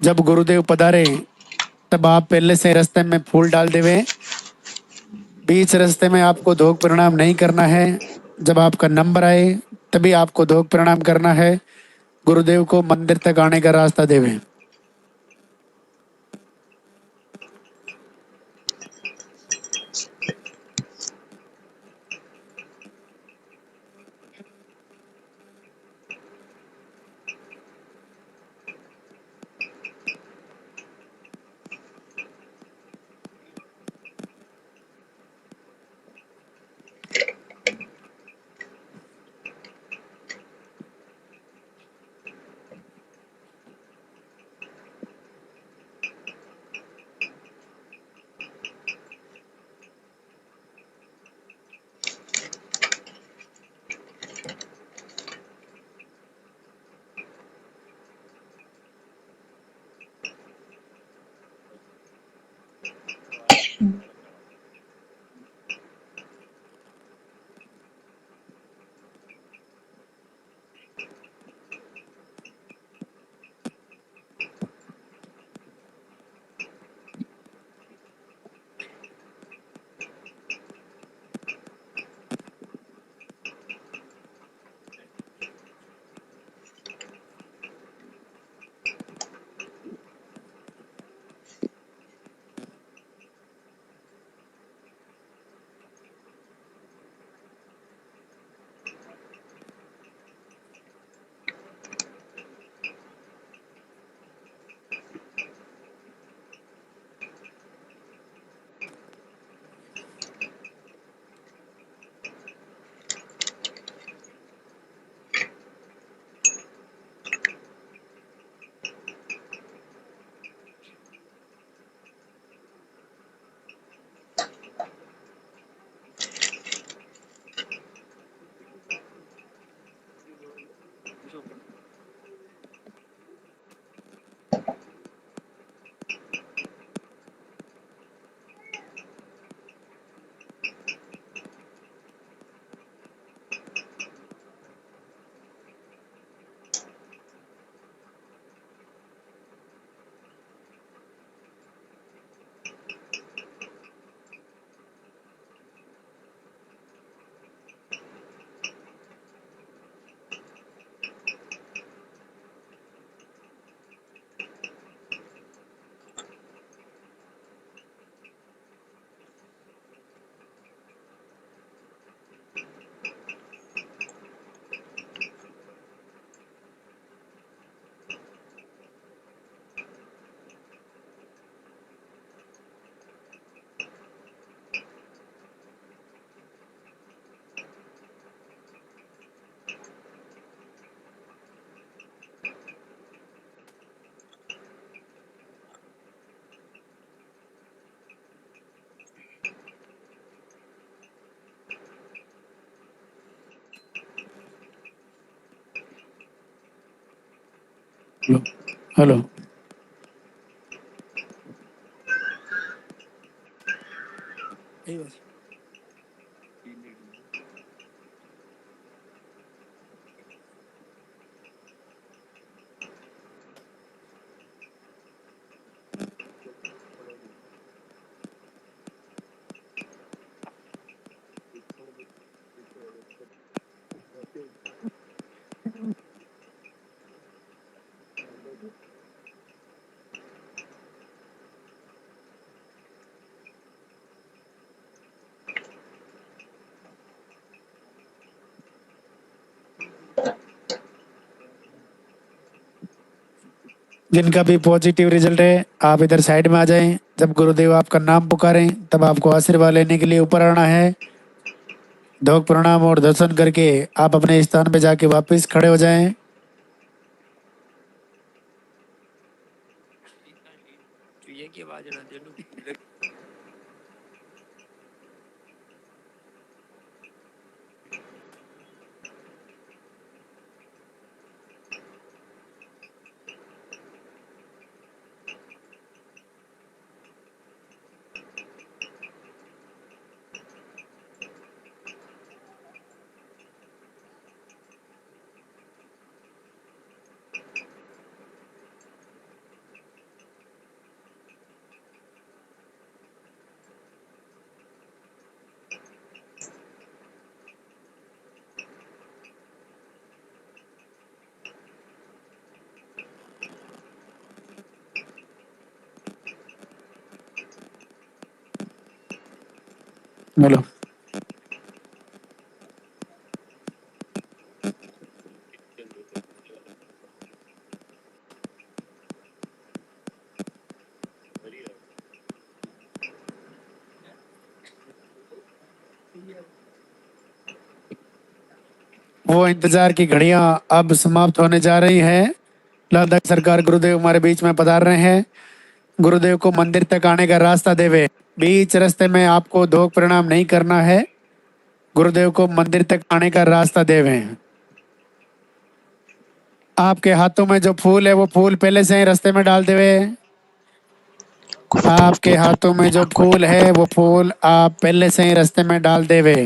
जब गुरुदेव पधारे तब आप पहले से रास्ते में फूल डाल देवे। बीच रास्ते में आपको धोख प्रणाम नहीं करना है। जब आपका नंबर आए तभी आपको धोख प्रणाम करना है। गुरुदेव को मंदिर तक आने का रास्ता देवे। Hello hello. जिनका भी पॉजिटिव रिजल्ट है आप इधर साइड में आ जाएं। जब गुरुदेव आपका नाम पुकारें तब आपको आशीर्वाद लेने के लिए ऊपर आना है। धोख प्रणाम और दर्शन करके आप अपने स्थान पे जाके वापस खड़े हो जाएं। बोलो। वो इंतजार की घड़ियां अब समाप्त होने जा रही हैं। लालदाई सरकार गुरुदेव हमारे बीच में पधार रहे हैं। गुरुदेव को मंदिर तक आने का रास्ता देवे। बीच रास्ते में आपको धोख प्रणाम नहीं करना है। गुरुदेव को मंदिर तक आने का रास्ता देवे। आपके हाथों में जो फूल है वो फूल पहले से ही रास्ते में डाल देवे। आपके हाथों में जो फूल है वो फूल आप पहले से ही रास्ते में डाल देवे।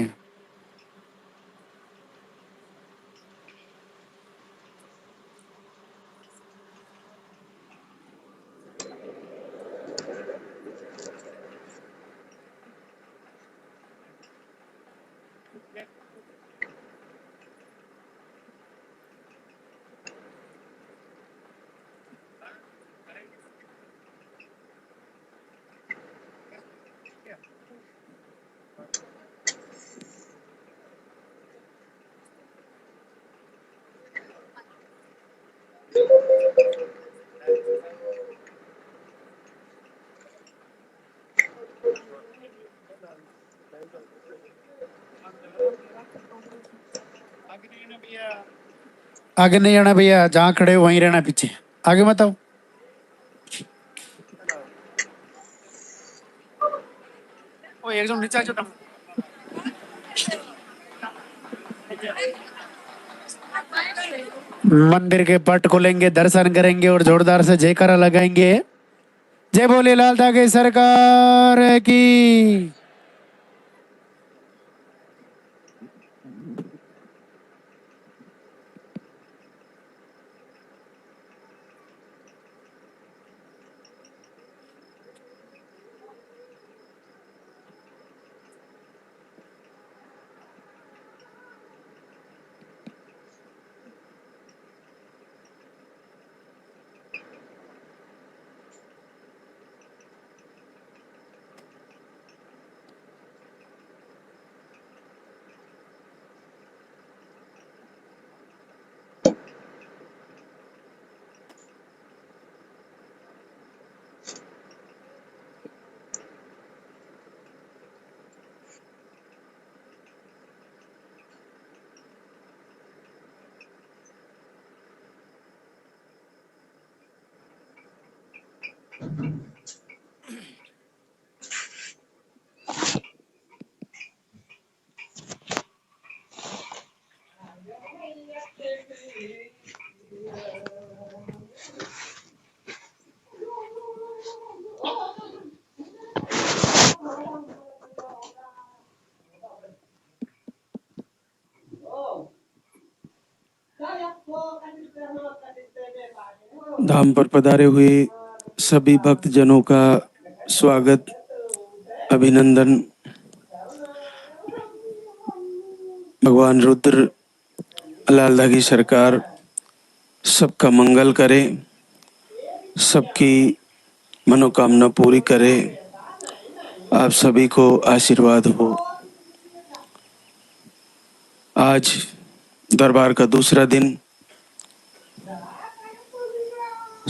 आगे नहीं आना भैया, जहाँ खड़े हो वहीं रहना, पीछे आगे मत आओ। ओ एकदम नीचे आ जाओ। मंदिर के पट खोलेंगे, दर्शन करेंगे और जोरदार से जयकारा लगाएंगे। जय बोले लालदा की सरकार की। धाम पर पधारे हुए सभी भक्तजनों का स्वागत, अभिनंदन। भगवान रुद्र लालदा की सरकार सबका मंगल करे, सबकी मनोकामना पूरी करे, आप सभी को आशीर्वाद हो। आज दरबार का दूसरा दिन,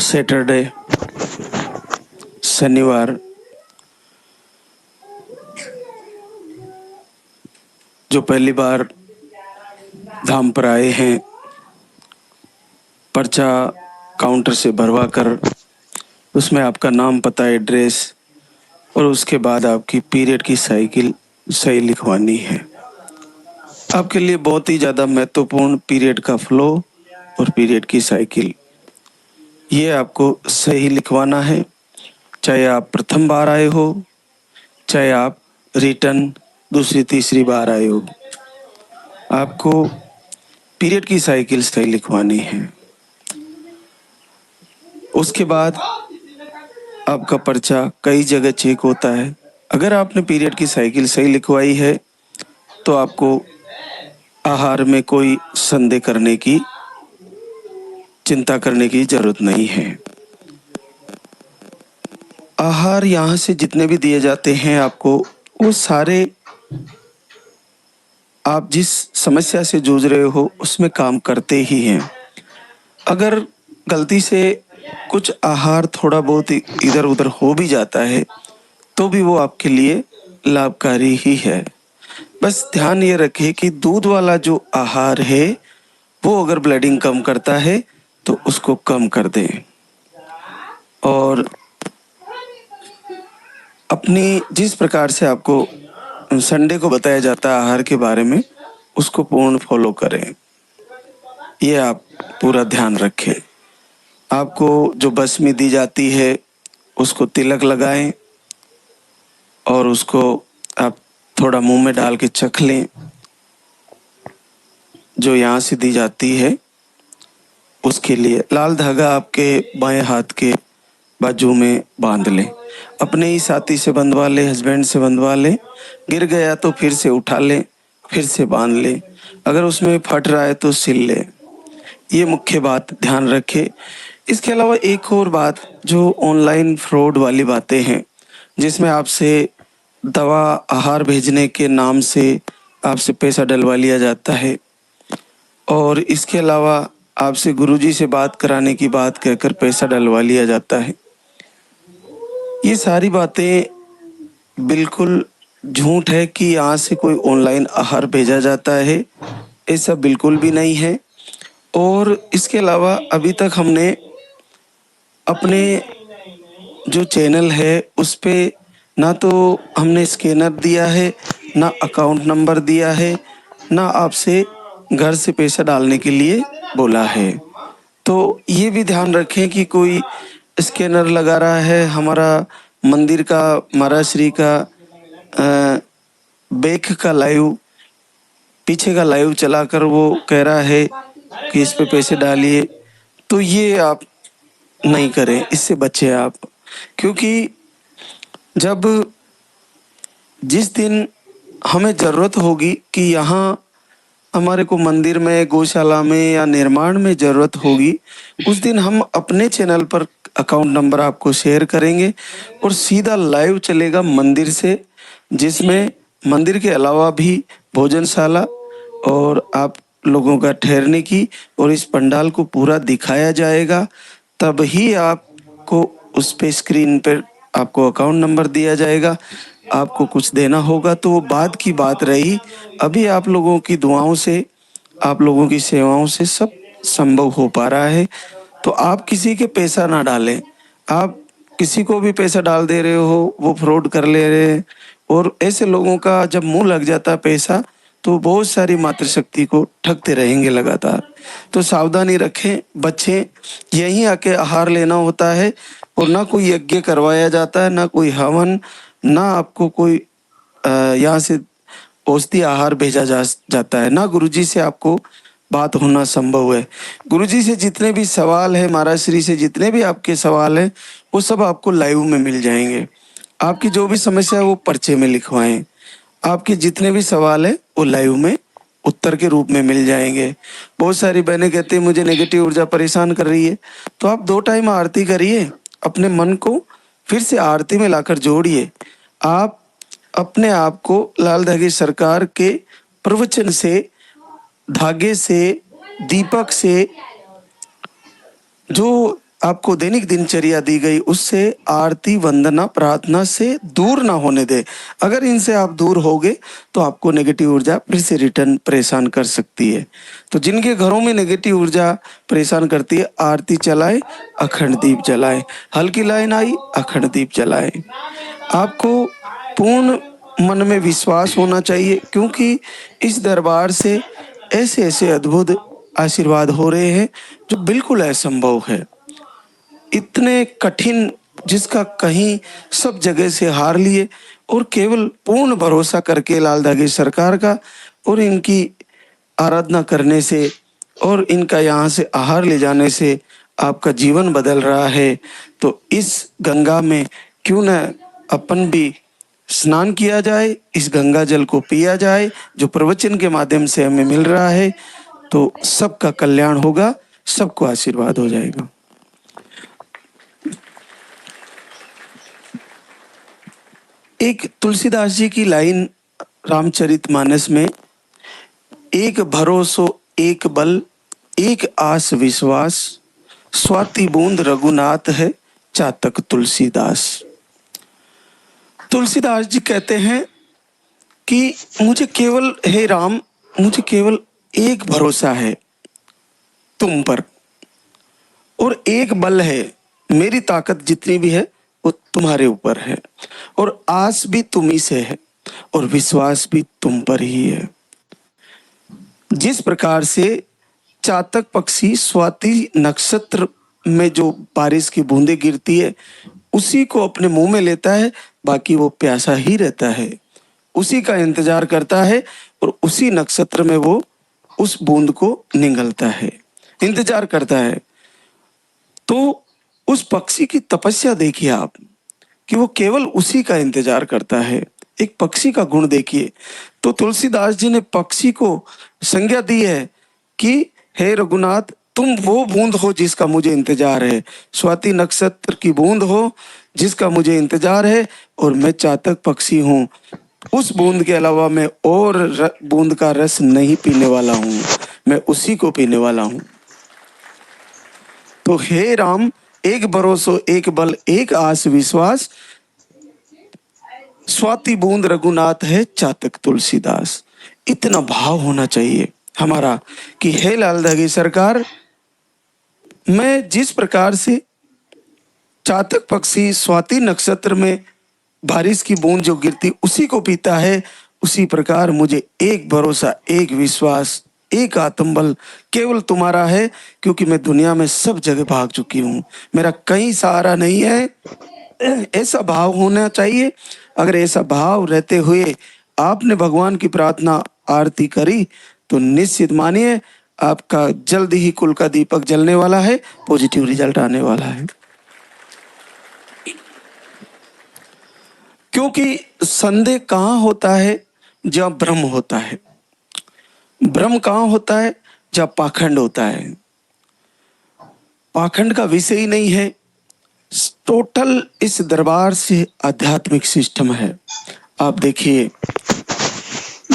सैटरडे, शनिवार, जो पहली बार धाम पर आए हैं, पर्चा काउंटर से भरवा कर उसमें आपका नाम, पता, एड्रेस और उसके बाद आपकी पीरियड की साइकिल सही लिखवानी है। आपके लिए बहुत ही ज़्यादा महत्वपूर्ण पीरियड का फ्लो और पीरियड की साइकिल, ये आपको सही लिखवाना है। चाहे आप प्रथम बार आए हो, चाहे आप रिटर्न दूसरी तीसरी बार आए हो, आपको पीरियड की साइकिल सही लिखवानी है। उसके बाद आपका पर्चा कई जगह चेक होता है। अगर आपने पीरियड की साइकिल सही लिखवाई है तो आपको आहार में कोई संदेह करने की, चिंता करने की जरूरत नहीं है। आहार यहाँ से जितने भी दिए जाते हैं आपको, वो सारे आप जिस समस्या से जूझ रहे हो उसमें काम करते ही हैं। अगर गलती से कुछ आहार थोड़ा बहुत इधर उधर हो भी जाता है तो भी वो आपके लिए लाभकारी ही है। बस ध्यान ये रखें कि दूध वाला जो आहार है वो अगर ब्लीडिंग कम करता है तो उसको कम कर दें और अपनी जिस प्रकार से आपको संडे को बताया जाता है आहार के बारे में उसको पूर्ण फॉलो करें। ये आप पूरा ध्यान रखें। आपको जो बसमी दी जाती है उसको तिलक लगाएं और उसको आप थोड़ा मुंह में डाल के चख लें। जो यहाँ से दी जाती है उसके लिए लाल धागा आपके बाएं हाथ के बाजू में बांध लें। अपने ही साथी से बंधवा लें, हस्बैंड से बंधवा लें। गिर गया तो फिर से उठा लें, फिर से बांध लें। अगर उसमें फट रहा है तो सिल लें। ये मुख्य बात ध्यान रखें। इसके अलावा एक और बात, जो ऑनलाइन फ्रॉड वाली बातें हैं जिसमें आपसे दवा आहार भेजने के नाम से आपसे पैसा डलवा लिया जाता है और इसके अलावा आपसे गुरुजी से बात कराने की बात कहकर पैसा डलवा लिया जाता है। ये सारी बातें बिल्कुल झूठ है कि यहाँ से कोई ऑनलाइन आहार भेजा जाता है, ऐसा बिल्कुल भी नहीं है। और इसके अलावा अभी तक हमने अपने जो चैनल है उस पे ना तो हमने स्कैनर दिया है, ना अकाउंट नंबर दिया है, ना आपसे घर से पैसा डालने के लिए बोला है। तो ये भी ध्यान रखें कि कोई स्कैनर लगा रहा है, हमारा मंदिर का, महाराज श्री का बैक का लाइव, पीछे का लाइव चलाकर वो कह रहा है कि इस पे पैसे डालिए, तो ये आप नहीं करें, इससे बचें आप। क्योंकि जब जिस दिन हमें ज़रूरत होगी कि यहाँ हमारे को मंदिर में, गौशाला में या निर्माण में ज़रूरत होगी, उस दिन हम अपने चैनल पर अकाउंट नंबर आपको शेयर करेंगे और सीधा लाइव चलेगा मंदिर से, जिसमें मंदिर के अलावा भी भोजनशाला और आप लोगों का ठहरने की और इस पंडाल को पूरा दिखाया जाएगा। तब ही आपको उस पे स्क्रीन पर आपको अकाउंट नंबर दिया जाएगा, आपको कुछ देना होगा। तो वो बाद की बात रही। अभी आप लोगों की दुआओं से, आप लोगों की सेवाओं से सब संभव हो पा रहा है। तो आप किसी के पैसा ना डालें। आप किसी को भी पैसा डाल दे रहे हो, वो फ्रॉड कर ले रहे हैं। और ऐसे लोगों का जब मुंह लग जाता है पैसा, तो बहुत सारी मातृशक्ति को ठगते रहेंगे लगातार। तो सावधानी रखें, बच्चें। यहीं आके आहार लेना होता है और ना कोई यज्ञ करवाया जाता है, ना कोई हवन, ना आपको कोई यहाँ से औषधि आहार भेजा जाता है, ना गुरुजी से आपको बात होना संभव है। गुरुजी से जितने भी सवाल है, महाराज श्री से जितने भी आपके सवाल हैं, वो सब आपको लाइव में मिल जाएंगे। आपकी जो भी समस्या है वो पर्चे में लिखवाएं। आपके जितने भी सवाल है वो लाइव में उत्तर के रूप में मिल जाएंगे। बहुत सारी बहनें कहती हैं मुझे नेगेटिव ऊर्जा परेशान कर रही है, तो आप 2 टाइम आरती करिए, अपने मन को फिर से आरती में लाकर जोड़िए। आप अपने आप को लाल धागे सरकार के प्रवचन से, धागे से, दीपक से, जो आपको दैनिक दिनचर्या दी गई उससे, आरती, वंदना, प्रार्थना से दूर ना होने दे। अगर इनसे आप दूर होगे तो आपको नेगेटिव ऊर्जा फिर से रिटर्न परेशान कर सकती है। तो जिनके घरों में नेगेटिव ऊर्जा परेशान करती है, आरती चलाए, अखंड दीप जलाए। हल्की लाइन आई, अखंड दीप जलाए। आपको पूर्ण मन में विश्वास होना चाहिए, क्योंकि इस दरबार से ऐसे ऐसे अद्भुत आशीर्वाद हो रहे हैं जो बिल्कुल असंभव है। इतने कठिन, जिसका कहीं सब जगह से हार लिए और केवल पूर्ण भरोसा करके लाल धागे सरकार का और इनकी आराधना करने से और इनका यहाँ से आहार ले जाने से आपका जीवन बदल रहा है। तो इस गंगा में क्यों न अपन भी स्नान किया जाए, इस गंगा जल को पिया जाए जो प्रवचन के माध्यम से हमें मिल रहा है। तो सबका कल्याण होगा, सबको आशीर्वाद हो जाएगा। एक तुलसीदास जी की लाइन रामचरितमानस में एक भरोसो एक बल एक आस विश्वास स्वाति बूंद रघुनाथ है चातक तुलसीदास। तुलसीदास जी कहते हैं कि मुझे केवल, हे राम, मुझे केवल एक भरोसा है तुम पर, और एक बल है, मेरी ताकत जितनी भी है वो तुम्हारे ऊपर है, और आस भी तुम ही से है, और विश्वास भी तुम पर ही है। जिस प्रकार से चातक पक्षी स्वाति नक्षत्र में जो बारिश की बूंदें गिरती है उसी को अपने मुंह में लेता है, बाकी वो प्यासा ही रहता है, उसी का इंतजार करता है, और उसी नक्षत्र में वो उस बूंद को निगलता है, इंतजार करता है। तो उस पक्षी की तपस्या देखिए आप, कि वो केवल उसी का इंतजार करता है। एक पक्षी का गुण देखिए। तो तुलसीदास जी ने पक्षी को संज्ञा दी है कि हे रघुनाथ, तुम वो बूंद हो जिसका मुझे इंतजार है, स्वाति नक्षत्र की बूंद हो जिसका मुझे इंतजार है, और मैं चातक पक्षी हूँ, उस बूंद के अलावा मैं और बूंद का रस नहीं पीने वाला हूँ, मैं उसी को पीने वाला हूँ। तो हे राम, एक भरोसो एक बल एक आस विश्वास स्वाति बूंद रघुनाथ है चातक तुलसीदास। इतना भाव होना चाहिए हमारा कि हे लाल धागे सरकार, मैं जिस प्रकार से चातक पक्षी स्वाति नक्षत्र में बारिश की बूंद जो गिरती उसी को पीता है, उसी प्रकार मुझे एक भरोसा एक विश्वास एक आत्मबल केवल तुम्हारा है, क्योंकि मैं दुनिया में सब जगह भाग चुकी हूँ, मेरा कहीं सहारा नहीं है। ऐसा भाव होना चाहिए। अगर ऐसा भाव रहते हुए आपने भगवान की प्रार्थना आरती करी तो निश्चित मानिए आपका जल्द ही कुल का दीपक जलने वाला है, पॉजिटिव रिजल्ट आने वाला है। क्योंकि संदेह कहाँ होता है? जहाँ भ्रम होता है। भ्रम कहाँ होता है? जहाँ पाखंड होता है। पाखंड का विषय ही नहीं है। टोटल इस दरबार से आध्यात्मिक सिस्टम है। आप देखिए,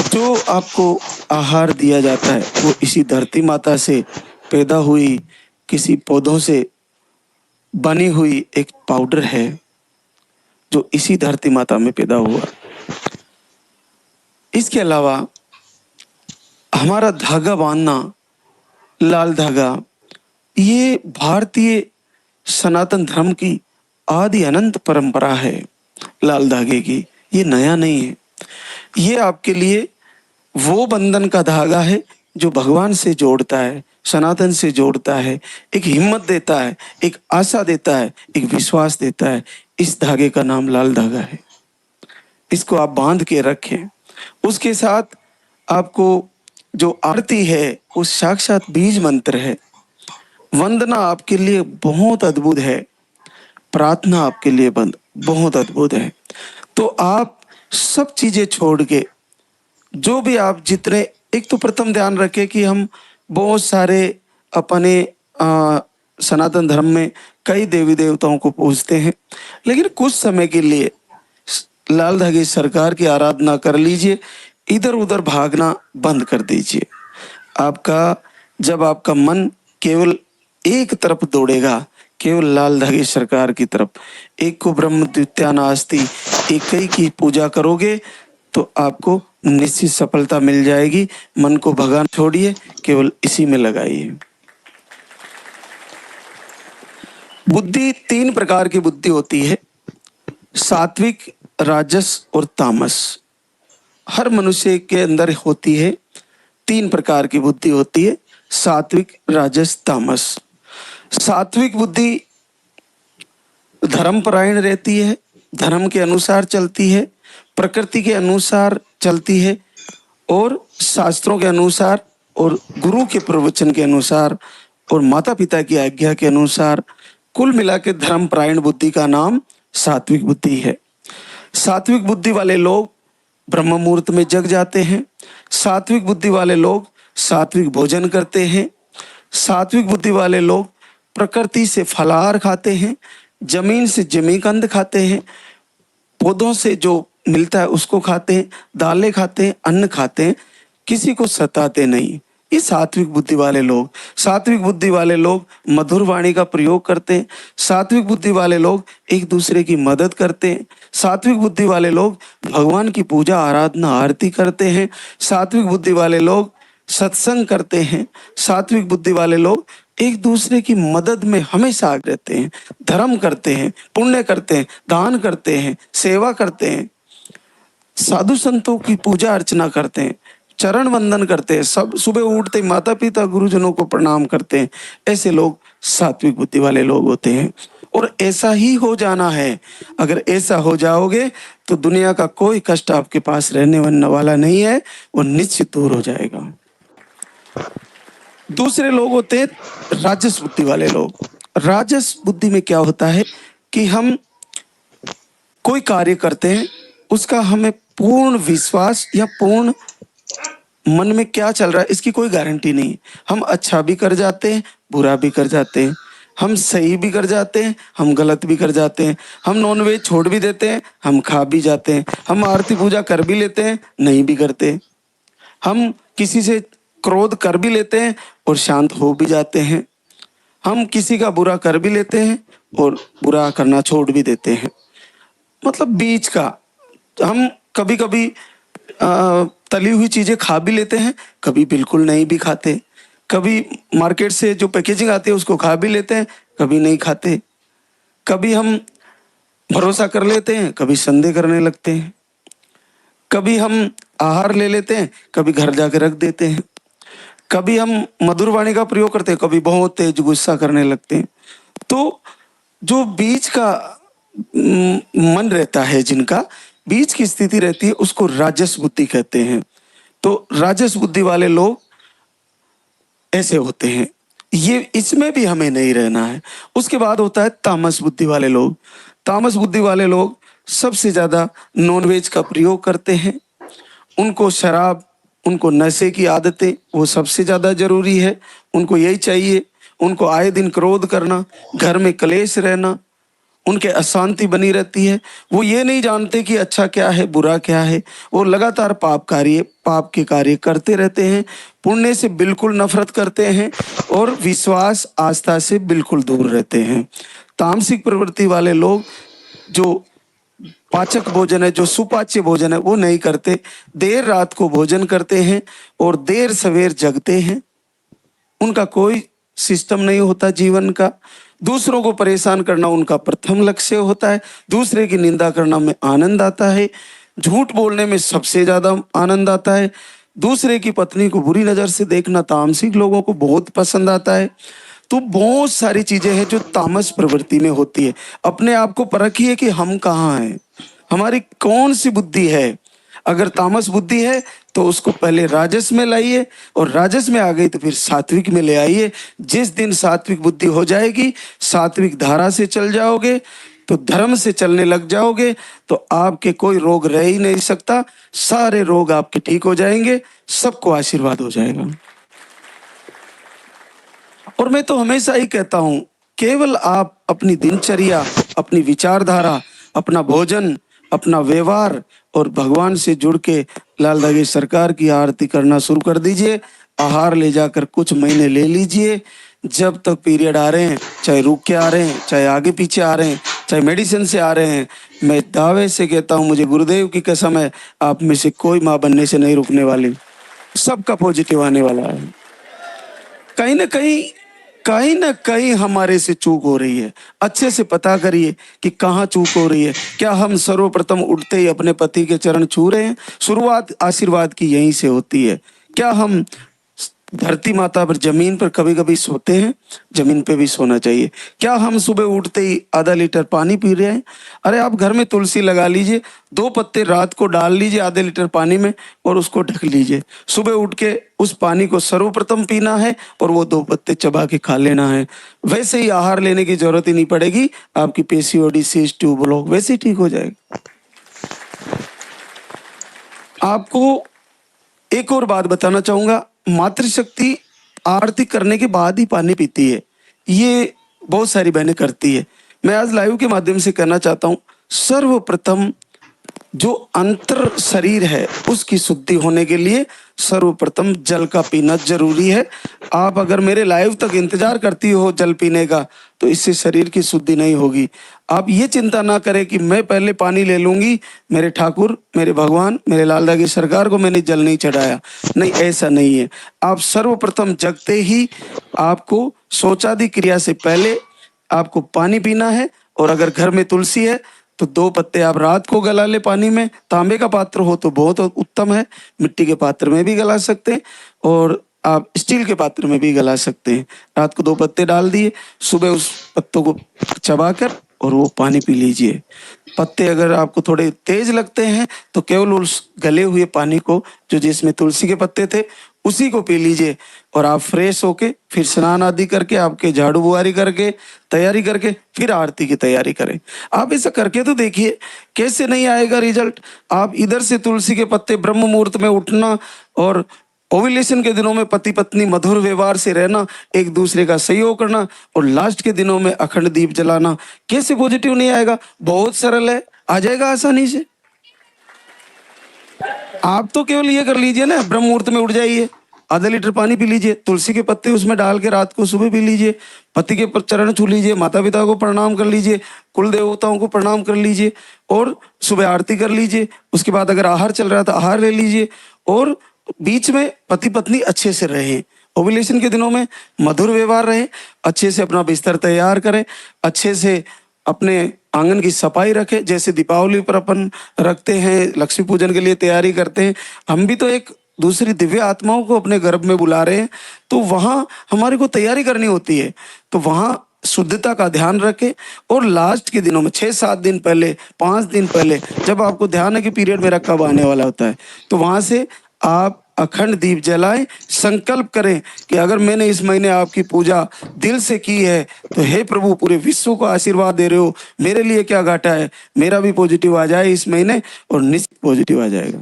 जो आपको आहार दिया जाता है वो इसी धरती माता से पैदा हुई किसी पौधों से बनी हुई एक पाउडर है जो इसी धरती माता में पैदा हुआ। इसके अलावा हमारा धागा बांधना, लाल धागा, ये भारतीय सनातन धर्म की आदि अनंत परंपरा है। लाल धागे की ये नया नहीं है। ये आपके लिए वो बंधन का धागा है जो भगवान से जोड़ता है, सनातन से जोड़ता है, एक हिम्मत देता है, एक आशा देता है, एक विश्वास देता है। इस धागे का नाम लाल धागा है। इसको आप बांध के रखें। उसके साथ आपको जो आरती है वो साक्षात बीज मंत्र है। वंदना आपके लिए बहुत अद्भुत है, प्रार्थना आपके लिए बहुत अद्भुत है। तो आप सब चीजें छोड़ के जो भी आप जितने, एक तो प्रथम ध्यान रखें कि हम बहुत सारे अपने सनातन धर्म में कई देवी देवताओं को पूजते हैं, लेकिन कुछ समय के लिए लाल धागे सरकार की आराधना कर लीजिए। इधर उधर भागना बंद कर दीजिए। जब आपका मन केवल एक तरफ दौड़ेगा, केवल लाल धागे सरकार की तरफ, एक को ब्रह्म द्वितीया नास्ति, एक ही की पूजा करोगे तो आपको निश्चित सफलता मिल जाएगी। मन को भगाना छोड़िए, केवल इसी में लगाइए। बुद्धि तीन प्रकार की बुद्धि होती है, सात्विक, राजस और तामस। हर मनुष्य के अंदर होती है। तीन प्रकार की बुद्धि होती है, सात्विक, राजस, तामस। सात्विक बुद्धि धर्मपरायण रहती है, धर्म के अनुसार चलती है, प्रकृति के अनुसार चलती है, और शास्त्रों के अनुसार और गुरु के प्रवचन के अनुसार और माता पिता की आज्ञा के अनुसार, कुल मिला के धर्मपरायण बुद्धि का नाम सात्विक बुद्धि है। सात्विक बुद्धि वाले लोग ब्रह्म मुहूर्त में जग जाते हैं। सात्विक बुद्धि वाले लोग सात्विक भोजन करते हैं। सात्विक बुद्धि वाले लोग प्रकृति से फलाहार खाते हैं, जमीन से जमीकंद खाते हैं, पौधों से जो मिलता है उसको खाते हैं, दालें खाते हैं, अन्न खाते हैं, किसी को सताते नहीं। ये सात्विक बुद्धि वाले लोग। सात्विक बुद्धि वाले लोग मधुर वाणी का प्रयोग करते हैं। सात्विक बुद्धि वाले लोग एक दूसरे की मदद करते हैं। सात्विक बुद्धि वाले लोग भगवान की पूजा आराधना आरती करते हैं। सात्विक बुद्धि वाले लोग सत्संग करते हैं। सात्विक बुद्धि वाले लोग एक दूसरे की मदद में हमेशा आगे रहते हैं, धर्म करते हैं, पुण्य करते हैं, दान करते हैं, सेवा करते हैं, साधु संतों की पूजा अर्चना करते हैं, चरण वंदन करते हैं, सब सुबह उठते माता पिता गुरुजनों को प्रणाम करते हैं। ऐसे लोग सात्विक बुद्धि वाले लोग होते हैं। और ऐसा ही हो जाना है। अगर ऐसा हो जाओगे तो दुनिया का कोई कष्ट आपके पास रहने वाला नहीं है, वो निश्चित दूर हो जाएगा। दूसरे लोग होते हैं राजस बुद्धि वाले लोग। राजस बुद्धि में क्या होता है कि हम कोई कार्य करते हैं, उसका हमें पूर्ण विश्वास या पूर्ण मन में क्या चल रहा है इसकी कोई गारंटी नहीं। हम अच्छा भी कर जाते हैं, बुरा भी कर जाते हैं, हम सही भी कर जाते हैं, हम गलत भी कर जाते हैं, हम नॉनवेज छोड़ भी देते हैं, हम खा भी जाते हैं, हम आरती पूजा कर भी लेते हैं, नहीं भी करते, हम किसी से क्रोध कर भी लेते हैं और शांत हो भी जाते हैं, हम किसी का बुरा कर भी लेते हैं और बुरा करना छोड़ भी देते हैं। मतलब बीच का। हम कभी कभी तली हुई चीजें खा भी लेते हैं, कभी बिल्कुल नहीं भी खाते, कभी मार्केट से जो पैकेजिंग आती है उसको खा भी लेते हैं, कभी नहीं खाते, कभी हम भरोसा कर लेते हैं, कभी संदेह करने लगते हैं, कभी हम आहार ले लेते हैं, कभी घर जाके रख देते हैं, कभी हम मधुर वाणी का प्रयोग करते हैं, कभी बहुत तेज गुस्सा करने लगते हैं। तो जो बीच का मन रहता है, जिनका बीच की स्थिति रहती है, उसको राजस बुद्धि कहते हैं। तो राजस बुद्धि वाले लोग ऐसे होते हैं। ये इसमें भी हमें नहीं रहना है। उसके बाद होता है तामस बुद्धि वाले लोग। तामस बुद्धि वाले लोग सबसे ज्यादा नॉनवेज का प्रयोग करते हैं। उनको शराब, उनको नशे की आदतें वो सबसे ज्यादा जरूरी है। उनको यही चाहिए। उनको आए दिन क्रोध करना, घर में क्लेश रहना, उनके अशांति बनी रहती है। वो ये नहीं जानते कि अच्छा क्या है बुरा क्या है। वो लगातार पाप के कार्य करते रहते हैं, पुण्य से बिल्कुल नफरत करते हैं और विश्वास आस्था से बिल्कुल दूर रहते हैं। तामसिक प्रवृत्ति वाले लोग जो पाचक भोजन है, जो सुपाच्य भोजन है, वो नहीं करते, देर रात को भोजन करते हैं और देर सवेर जगते हैं। उनका कोई सिस्टम नहीं होता जीवन का। दूसरों को परेशान करना उनका प्रथम लक्ष्य होता है। दूसरे की निंदा करना में आनंद आता है। झूठ बोलने में सबसे ज्यादा आनंद आता है। दूसरे की पत्नी को बुरी नजर से देखना तामसिक लोगों को बहुत पसंद आता है। तो बहुत सारी चीजें हैं जो तामस प्रवृत्ति में होती है। अपने आप को परखिए कि हम कहाँ हैं, हमारी कौन सी बुद्धि है। अगर तामस बुद्धि है तो उसको पहले राजस में लाइए, और राजस में आ गई तो फिर सात्विक में ले आइए। जिस दिन सात्विक बुद्धि हो जाएगी, सात्विक धारा से चल जाओगे, तो धर्म से चलने लग जाओगे, तो आपके कोई रोग रह ही नहीं सकता। सारे रोग आपके ठीक हो जाएंगे, सबको आशीर्वाद हो जाएगा। और मैं तो हमेशा ही कहता हूं, केवल आप अपनी दिनचर्या, अपनी विचारधारा, अपना भोजन, अपना व्यवहार और भगवान से जुड़ के लाल दागी सरकार की आरती करना शुरू कर दीजिए। आहार ले जाकर कुछ महीने ले लीजिए। जब तक पीरियड आ रहे हैं, चाहे रुक के आ रहे हैं, चाहे आगे पीछे आ रहे हैं, चाहे मेडिसिन से आ रहे हैं, मैं दावे से कहता हूं, मुझे गुरुदेव की कसम है, आप में से कोई मां बनने से नहीं रुकने वाली। सबका पॉजिटिव आने वाला है। कहीं ना कहीं हमारे से चूक हो रही है। अच्छे से पता करिए कि कहाँ चूक हो रही है। क्या हम सर्वप्रथम उठते ही अपने पति के चरण छू रहे हैं? शुरुआत आशीर्वाद की यहीं से होती है। क्या हम धरती माता पर, जमीन पर कभी कभी सोते हैं? जमीन पे भी सोना चाहिए। क्या हम सुबह उठते ही आधा लीटर पानी पी रहे हैं? अरे आप घर में तुलसी लगा लीजिए, 2 पत्ते रात को डाल लीजिए आधे लीटर पानी में और उसको ढक लीजिए। सुबह उठ के उस पानी को सर्वप्रथम पीना है और वो 2 पत्ते चबा के खा लेना है। वैसे ही आहार लेने की जरूरत ही नहीं पड़ेगी। आपकी पीसीओडी, सीस्ट, ट्यूब ब्लॉक वैसे ही ठीक हो जाएगा। आपको एक और बात बताना चाहूंगा, मातृशक्ति आरती करने के बाद ही पानी पीती है। ये बहुत सारी बहनें करती है। मैं आज लाइव के माध्यम से कहना चाहता हूं, सर्वप्रथम जो अंतर शरीर है उसकी शुद्धि होने के लिए सर्वप्रथम जल का पीना जरूरी है। आप अगर मेरे लाइव तक इंतजार करती हो जल पीने का, तो इससे शरीर की शुद्धि नहीं होगी। आप ये चिंता ना करें कि मैं पहले पानी ले लूंगी, मेरे ठाकुर, मेरे भगवान, मेरे लालदा की सरकार को मैंने जल नहीं चढ़ाया। नहीं, ऐसा नहीं है। आप सर्वप्रथम जगते ही आपको शौचादि क्रिया से पहले आपको पानी पीना है। और अगर घर में तुलसी है तो 2 पत्ते आप रात को गला ले पानी में। तांबे का पात्र हो तो बहुत उत्तम है, मिट्टी के पात्र में भी गला सकते हैं और आप स्टील के पात्र में भी गला सकते हैं। रात को 2 पत्ते डाल दिए, सुबह उस पत्तों को चबाकर और वो पानी पी लीजिए। पत्ते अगर आपको थोड़े तेज लगते हैं तो केवल उस गले हुए पानी को, जो जिसमें तुलसी के पत्ते थे, उसी को पी लीजिए। और आप फ्रेश होके फिर स्नान आदि करके, आपके झाड़ू बुआरी करके, तैयारी करके फिर आरती की तैयारी करें। आप ऐसा करके तो देखिए, कैसे नहीं आएगा रिजल्ट। आप इधर से तुलसी के पत्ते ब्रह्म मुहूर्त में उठना और ओव्यूलेशन के दिनों में पति पत्नी मधुर व्यवहार से रहना, एक दूसरे का सहयोग करना और लास्ट के दिनों में अखंड दीप जलाना, कैसे पॉजिटिव नहीं आएगा। बहुत सरल है, आ जाएगा आसानी से। आप तो केवल ये कर लीजिए ना, ब्रह्म मुहूर्त में उठ जाइए, आधा लीटर पानी पी लीजिए, तुलसी के पत्ते उसमें डाल के रात को सुबह पी लीजिए, पति के चरण छू लीजिए, माता पिता को प्रणाम कर लीजिए, कुल देवताओं को प्रणाम कर लीजिए और सुबह आरती कर लीजिए। उसके बाद अगर आहार चल रहा है तो आहार ले लीजिए और बीच में पति पत्नी अच्छे से रहें। ओव्यूलेशन के दिनों में मधुर व्यवहार रहे, अच्छे से अपना बिस्तर तैयार करें, अच्छे से अपने आंगन की सफाई रखें। जैसे दीपावली पर अपन रखते हैं, लक्ष्मी पूजन के लिए तैयारी करते हैं, हम भी तो एक दूसरी दिव्य आत्माओं को अपने गर्भ में बुला रहे हैं, तो वहां हमारे को तैयारी करनी होती है। तो वहां शुद्धता का ध्यान रखें और लास्ट के दिनों में 6-7 दिन पहले, 5 दिन पहले, जब आपको ध्यान है कि पीरियड मेरा कब आने वाला होता है, तो वहां से आप अखंड दीप जलाएं। संकल्प करें कि अगर मैंने इस महीने आपकी पूजा दिल से की है तो हे प्रभु, पूरे विश्व को आशीर्वाद दे रहे हो, मेरे लिए क्या घाटा है, मेरा भी पॉजिटिव आ जाए इस महीने, और निश्चित पॉजिटिव आ जाएगा।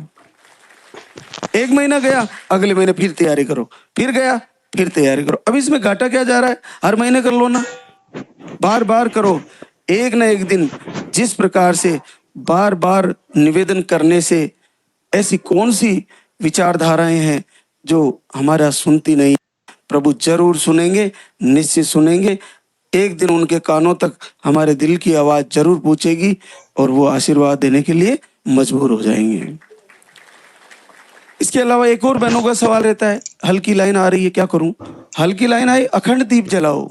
1 महीना गया, अगले महीने फिर तैयारी करो, फिर गया फिर तैयारी करो। अब इसमें घाटा क्या जा रहा है, हर महीने कर लो ना, बार बार करो। एक ना एक दिन जिस प्रकार से बार बार निवेदन करने से, ऐसी कौन सी विचारधाराएं हैं जो हमारा सुनती नहीं, प्रभु जरूर सुनेंगे, निश्चित सुनेंगे। एक दिन उनके कानों तक हमारे दिल की आवाज जरूर पहुंचेगी और वो आशीर्वाद देने के लिए मजबूर हो जाएंगे। इसके अलावा एक और बहनों का सवाल रहता है, हल्की लाइन आ रही है, क्या करूं। हल्की लाइन आई, अखंड दीप जलाओ।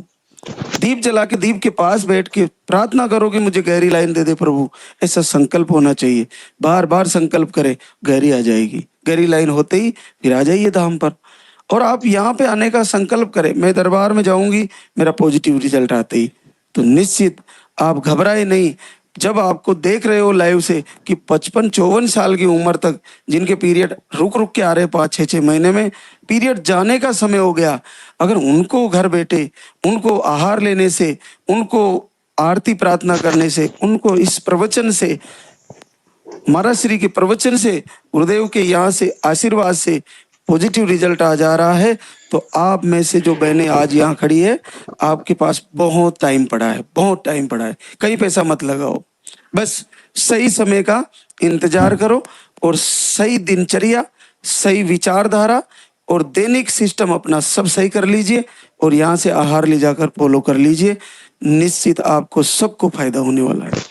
दीप जला के दीप के पास बैठ के प्रार्थना करो कि मुझे गहरी लाइन दे दे प्रभु। ऐसा संकल्प होना चाहिए, बार बार संकल्प करे, गहरी आ जाएगी। गहरी लाइन होते ही फिर आ जाइए धाम पर। और आप यहाँ पे आने का संकल्प करें, मैं दरबार में जाऊंगी, मेरा पॉजिटिव रिजल्ट आते ही, तो निश्चित आप घबराए नहीं। जब आपको देख रहे हो लाइव से कि 55-54 साल की उम्र तक जिनके पीरियड रुक रुक के आ रहे, 5-6 महीने में पीरियड जाने का समय हो गया, अगर उनको घर बैठे, उनको आहार लेने से, उनको आरती प्रार्थना करने से, उनको इस प्रवचन से, महाराज श्री के प्रवचन से, गुरुदेव के यहाँ से आशीर्वाद से पॉजिटिव रिजल्ट आ जा रहा है, तो आप में से जो बहनें आज यहाँ खड़ी है, आपके पास बहुत टाइम पड़ा है, बहुत टाइम पड़ा है। कहीं पैसा मत लगाओ, बस सही समय का इंतजार करो और सही दिनचर्या, सही विचारधारा और दैनिक सिस्टम अपना सब सही कर लीजिए और यहाँ से आहार ले जाकर फॉलो कर लीजिए। निश्चित आपको सबको फायदा होने वाला है।